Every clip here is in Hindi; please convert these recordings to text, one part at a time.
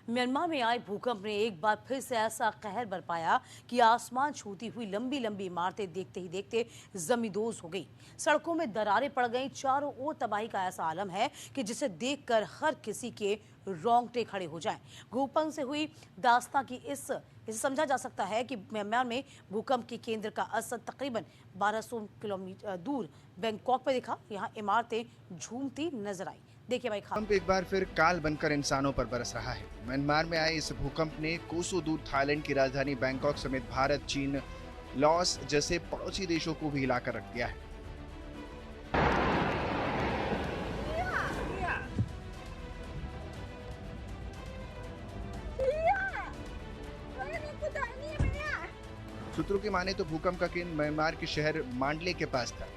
म्यांमार में आए भूकंप ने एक बार फिर से ऐसा कहर बरपाया कि आसमान छूती हुई लंबी लंबी इमारतें देखते ही देखते जमींदोज हो गई। सड़कों में दरारें पड़ गईं। चारों ओर तबाही का ऐसा आलम है कि जिसे देखकर हर किसी के रोंगटे खड़े हो जाएं। भूकंप से हुई दास्तां की इसे समझा जा सकता है कि म्यांमार में भूकंप के केंद्र का असर तकरीबन 1200 किलोमीटर दूर बैंकॉक में दिखा। यहाँ इमारतें झूमती नजर आई। देखिए भाई। भूकंप एक बार फिर काल बनकर इंसानों पर बरस रहा है। म्यांमार में आए इस भूकंप ने कोसों दूर थाईलैंड की राजधानी बैंकॉक समेत भारत, चीन, लाओस जैसे पड़ोसी देशों को भी हिलाकर रख दिया है। सूत्रों की माने तो भूकंप का केंद्र म्यांमार के शहर मांडले के पास था।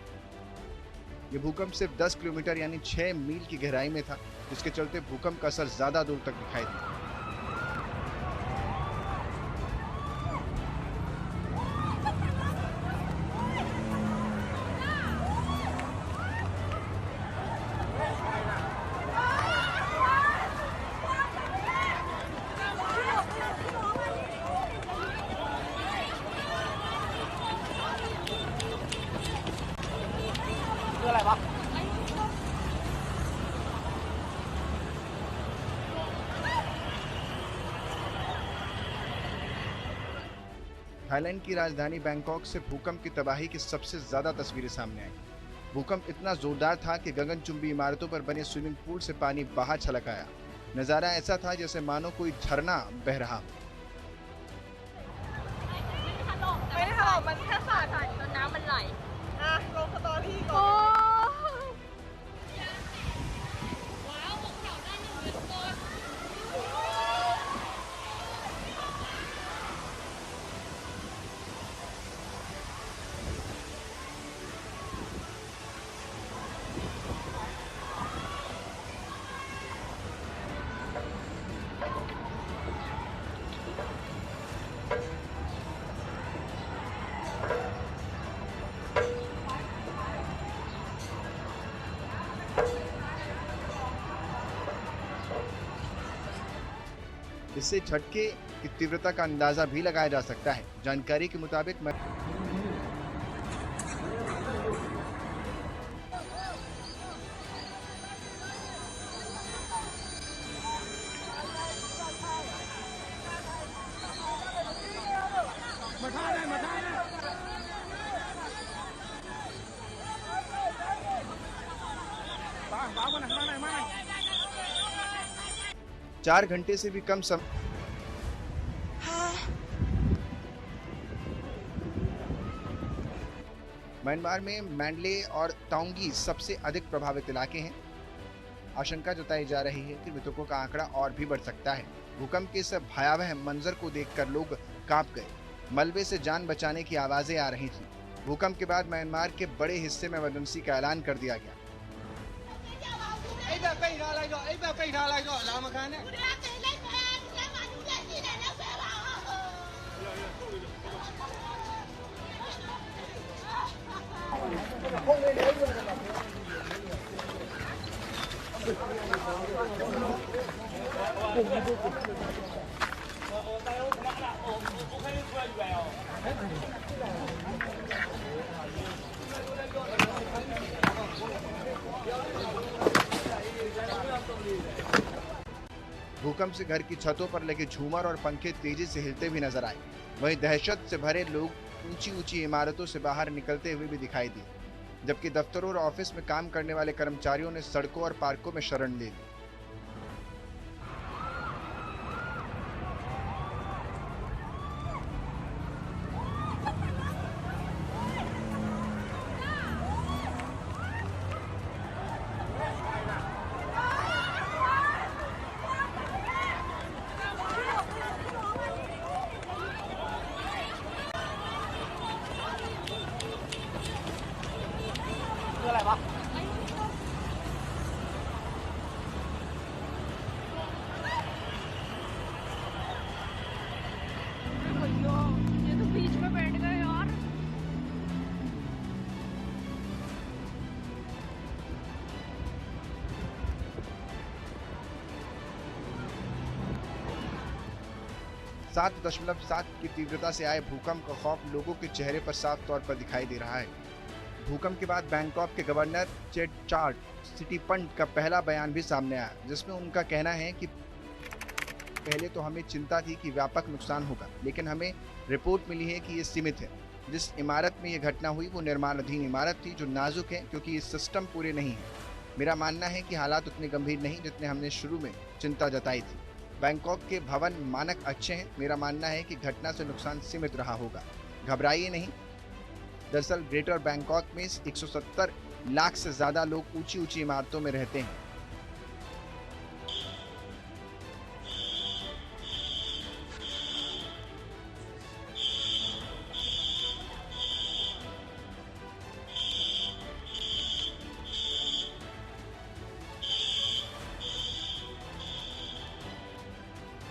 ये भूकंप सिर्फ 10 किलोमीटर यानी 6 मील की गहराई में था, जिसके चलते भूकंप का असर ज्यादा दूर तक दिखाई दिया। थाईलैंड की राजधानी बैंकॉक से भूकंप की तबाही की सबसे ज्यादा तस्वीरें सामने आई। भूकंप इतना जोरदार था कि गगनचुंबी इमारतों पर बने स्विमिंग पूल से पानी बाहर छलक आया। नजारा ऐसा था जैसे मानो कोई झरना बह रहा हो। इससे झटके की तीव्रता का अंदाजा भी लगाया जा सकता है। जानकारी के मुताबिक चार घंटे से भी कम समय म्यांमार में मैंडले और ताओंगी सबसे अधिक प्रभावित इलाके हैं। आशंका जताई जा रही है कि मृतकों का आंकड़ा और भी बढ़ सकता है। भूकंप के इस भयावह मंजर को देखकर लोग कांप गए। मलबे से जान बचाने की आवाजें आ रही थी। भूकंप के बाद म्यांमार के बड़े हिस्से में इमरजेंसी का ऐलान कर दिया गया। भूकंप से घर की छतों पर लगे झूमर और पंखे तेजी से हिलते भी नजर आए। वहीं दहशत से भरे लोग ऊंची ऊंची इमारतों से बाहर निकलते हुए भी दिखाई दिए, जबकि दफ्तरों और ऑफिस में काम करने वाले कर्मचारियों ने सड़कों और पार्कों में शरण ले ली। 7.7 की तीव्रता से आए भूकंप का खौफ लोगों के चेहरे पर साफ तौर पर दिखाई दे रहा है। भूकंप के बाद बैंकॉक के गवर्नर चेटचार्ट सिटीपंट का पहला बयान भी सामने आया, जिसमें उनका कहना है कि पहले तो हमें चिंता थी कि व्यापक नुकसान होगा, लेकिन हमें रिपोर्ट मिली है कि ये सीमित है। जिस इमारत में ये घटना हुई वो निर्माणाधीन इमारत थी जो नाजुक है क्योंकि ये सिस्टम पूरे नहीं है। मेरा मानना है कि हालात उतने गंभीर नहीं जितने हमने शुरू में चिंता जताई थी। बैंकॉक के भवन मानक अच्छे हैं। मेरा मानना है कि घटना से नुकसान सीमित रहा होगा। घबराइए नहीं। दरअसल ग्रेटर बैंकॉक में 170 लाख से ज्यादा लोग ऊंची इमारतों में रहते हैं।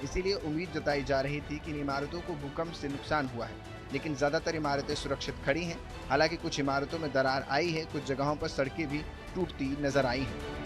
इसीलिए उम्मीद जताई जा रही थी कि इन इमारतों को भूकंप से नुकसान हुआ है, लेकिन ज्यादातर इमारतें सुरक्षित खड़ी हैं। हालांकि कुछ इमारतों में दरार आई है, कुछ जगहों पर सड़कें भी टूटती नजर आई हैं।